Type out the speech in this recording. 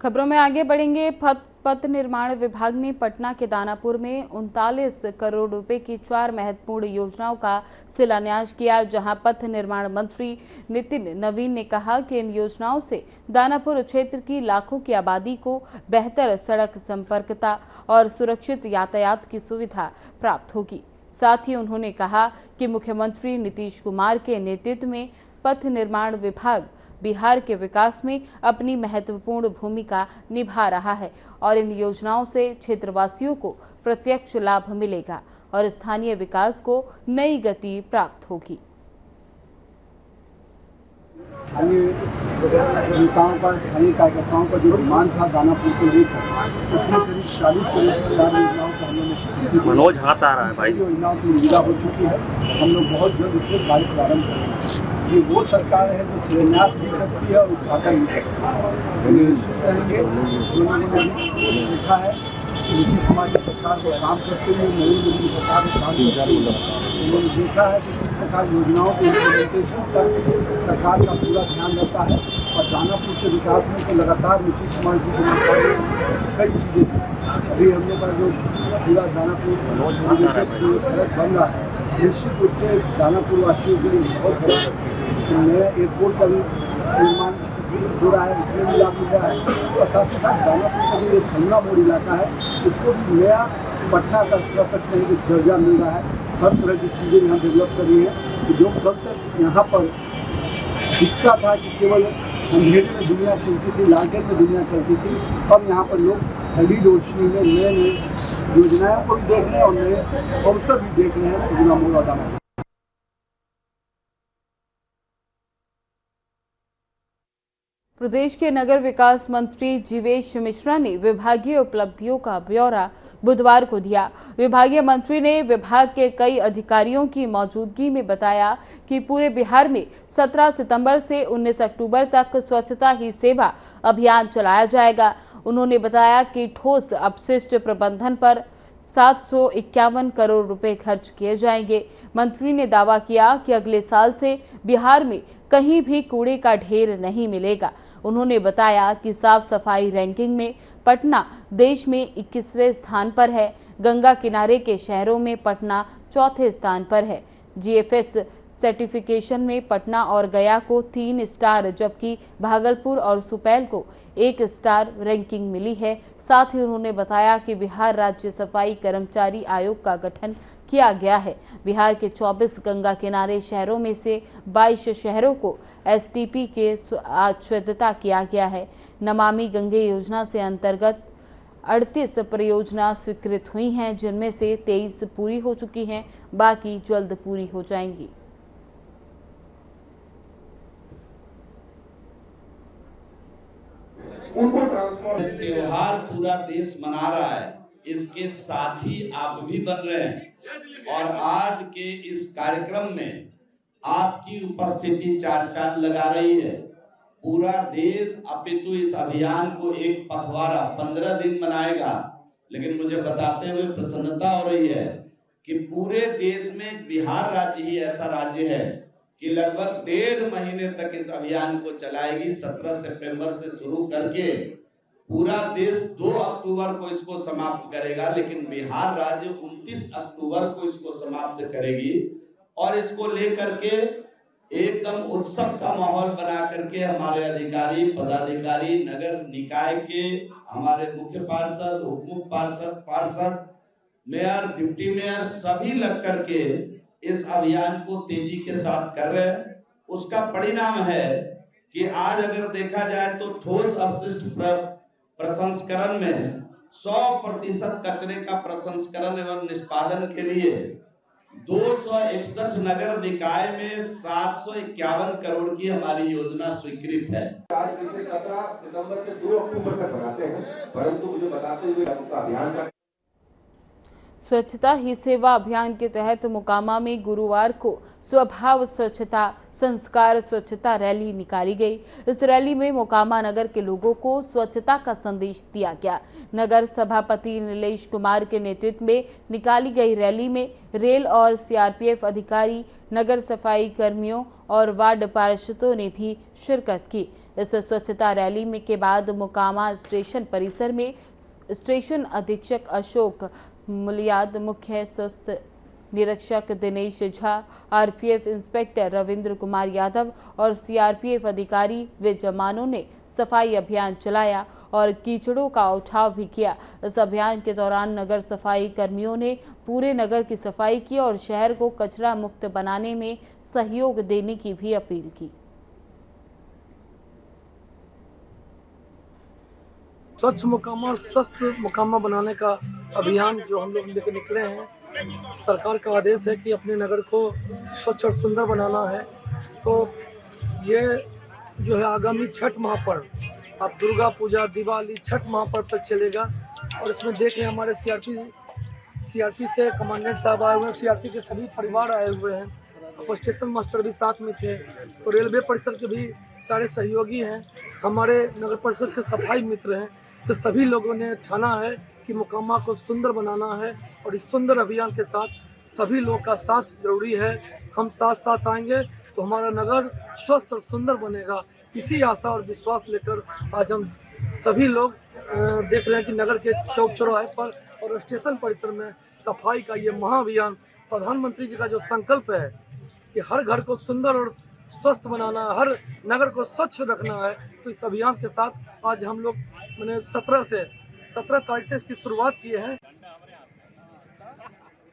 खबरों में आगे बढ़ेंगे। पथ निर्माण विभाग ने पटना के दानापुर में 39 करोड़ रुपए की 4 महत्वपूर्ण योजनाओं का शिलान्यास किया, जहां पथ निर्माण मंत्री नितिन नवीन ने कहा कि इन योजनाओं से दानापुर क्षेत्र की लाखों की आबादी को बेहतर सड़क संपर्कता और सुरक्षित यातायात की सुविधा प्राप्त होगी। साथ ही उन्होंने कहा कि मुख्यमंत्री नीतीश कुमार के नेतृत्व में पथ निर्माण विभाग बिहार के विकास में अपनी महत्वपूर्ण भूमिका निभा रहा है और इन योजनाओं से क्षेत्रवासियों को प्रत्यक्ष लाभ मिलेगा और स्थानीय विकास को नई गति प्राप्त होगी। नेताओं का, स्थानीय कार्यकर्ताओं का जो डिमांड था दानापुर को लेकर, उसमें करीब 40 करोड़ 4 योजनाओं का हम लोग मनोज हाथ आ रहा है भाई, योजनाओं की निविदा हो चुकी है। हम लोग बहुत जल्द इसमें कार्य प्रारंभ करेंगे। ये वो सरकार है जो शिलान्यास भी करती है और उद्घाटन भी करती है। निश्चित करेंगे जो लोगों ने देखा है नीतीश कुमार की सरकार को काम करते हुए, नरेंद्र मोदी सरकार को काम करते हुए उन्होंने देखा है कि किस प्रकार योजनाओं के इम्प्लीमेंटेशन पर सरकार का पूरा ध्यान रहता है और दानापुर के विकास में तो लगातार नीतीश कुमार जी की कई चीज़ें थी। अभी हम लोग का जो पूरा दानापुर सड़क बन रहा है, निश्चित रूप से दानापुर वासियों के लिए बहुत बड़ा नया एयरपोर्ट का भी निर्माण हो रहा है, इसमें भी लाभ मिल रहा है। और साथ ही साथ दानापुर का जो खन्ना मोड़ इलाका है, इसको भी नया पटना का कह सकते हैं कि दर्जा मिल रहा है। हर तरह की चीज़ें यहाँ डेवलप कर रही है कि जो कल तक यहाँ पर दिखता था कि केवल अंधेरे में दुनिया चलती थी, लालटेन में दुनिया चलती थी, अब यहाँ पर लोग एलईडी रोशनी में नए नए योजनाओं को भी देख रहे हैं और नए अवसर भी देख रहे हैं उगना मोड़ दानापुर। प्रदेश के नगर विकास मंत्री जीवेश मिश्रा ने विभागीय उपलब्धियों का ब्यौरा बुधवार को दिया। विभागीय मंत्री ने विभाग के कई अधिकारियों की मौजूदगी में बताया कि पूरे बिहार में 17 सितंबर से 19 अक्टूबर तक स्वच्छता ही सेवा अभियान चलाया जाएगा। उन्होंने बताया कि ठोस अपशिष्ट प्रबंधन पर 751 करोड़ रुपए खर्च किए जाएंगे। मंत्री ने दावा किया कि अगले साल से बिहार में कहीं भी कूड़े का ढेर नहीं मिलेगा। उन्होंने बताया कि साफ सफाई रैंकिंग में पटना देश में 21वें स्थान पर है। गंगा किनारे के शहरों में पटना चौथे स्थान पर है। जीएफएस सर्टिफिकेशन में पटना और गया को 3 स्टार, जबकि भागलपुर और सुपौल को 1 स्टार रैंकिंग मिली है। साथ ही उन्होंने बताया कि बिहार राज्य सफाई कर्मचारी आयोग का गठन किया गया है। बिहार के 24 गंगा किनारे शहरों में से 22 शहरों को एसटीपी के स्वायत्तता किया गया है। नमामि गंगे योजना से अंतर्गत 38 परियोजना स्वीकृत हुई हैं, जिनमें से 23 पूरी हो चुकी हैं, बाकी जल्द पूरी हो जाएंगी। त्योहार पूरा देश मना रहा है, इसके साथ ही आप भी बन रहे हैं और आज के इस कार्यक्रम में आपकी उपस्थिति चार चांद लगा रही है। पूरा देश अपितु इस अभियान को एक पखवाड़ा 15 दिन मनाएगा, लेकिन मुझे बताते हुए प्रसन्नता हो रही है कि पूरे देश में बिहार राज्य ही ऐसा राज्य है कि लगभग 1.5 महीने तक इस अभियान को चलाएगी। 17 सितंबर से शुरू करके पूरा देश 2 अक्टूबर को इसको समाप्त करेगा, लेकिन बिहार राज्य 29 अक्टूबर को इसको समाप्त करेगी और इसको लेकर के एकदम उत्सव का माहौल बना करके हमारे अधिकारी, पदाधिकारी, नगर निकाय के हमारे मुख्य पार्षद, उप मुख्य पार्षद, मेयर, डिप्टी मेयर सभी लग करके इस अभियान को तेजी के साथ कर रहे हैं। उसका परिणाम है कि आज अगर देखा जाए तो ठोस अपशिष्ट प्रसंस्करण में 100% कचरे का प्रसंस्करण एवं निष्पादन के लिए 261 नगर निकाय में 751 करोड़ की हमारी योजना स्वीकृत है। आज पिछले 17 सितंबर से 2 अक्टूबर तक बनाते हैं, परंतु मुझे बताते हुए अभियान का स्वच्छता ही सेवा अभियान के तहत मोकामा में गुरुवार को स्वभाव स्वच्छता संस्कार स्वच्छता रैली निकाली गई। इस रैली में मोकामा नगर के लोगों को स्वच्छता का संदेश दिया गया। नगर सभापति नीलेश कुमार के नेतृत्व में निकाली गई रैली में रेल और सीआरपीएफ अधिकारी, नगर सफाई कर्मियों और वार्ड पार्षदों ने भी शिरकत की। इस स्वच्छता रैली में के बाद मोकामा स्टेशन परिसर में स्टेशन अधीक्षक अशोक मुलियाद, मुख्य स्वास्थ्य निरीक्षक दिनेश झा, आरपीएफ इंस्पेक्टर रविंद्र कुमार यादव और सीआरपीएफ अधिकारी व जवानों ने सफाई अभियान चलाया और कीचड़ों का उठाव भी किया। इस अभियान के दौरान नगर सफाई कर्मियों ने पूरे नगर की सफाई की और शहर को कचरा मुक्त बनाने में सहयोग देने की भी अपील की। स्वच्छ मोकामा और स्वस्थ मोकामा बनाने का अभियान जो हम लोग लेकर निकले हैं, सरकार का आदेश है कि अपने नगर को स्वच्छ और सुंदर बनाना है। तो ये जो है आगामी छठ महापर्व, अब दुर्गा पूजा, दिवाली, छठ महापर्व तक चलेगा। और इसमें देख रहे हैं हमारे सीआरपी से कमांडेंट साहब आए हुए हैं, सीआरपी के सभी परिवार आए हुए हैं, और स्टेशन मास्टर भी साथ में थे। तो रेलवे परिषद के भी सारे सहयोगी हैं, हमारे नगर परिषद के सफाई मित्र हैं। तो सभी लोगों ने ठाना है कि मोकामा को सुंदर बनाना है और इस सुंदर अभियान के साथ सभी लोगों का साथ जरूरी है। हम साथ साथ आएंगे तो हमारा नगर स्वस्थ और सुंदर बनेगा। इसी आशा और विश्वास लेकर आज हम सभी लोग देख रहे हैं कि नगर के चौक चौराहे पर और स्टेशन परिसर में सफाई का ये महाअभियान, प्रधानमंत्री जी का जो संकल्प है कि हर घर को सुंदर और स्वस्थ बनाना, हर नगर को स्वच्छ रखना है। तो इस अभियान के साथ आज हम लोग मैंने 17 तारीख से इसकी शुरुआत की है।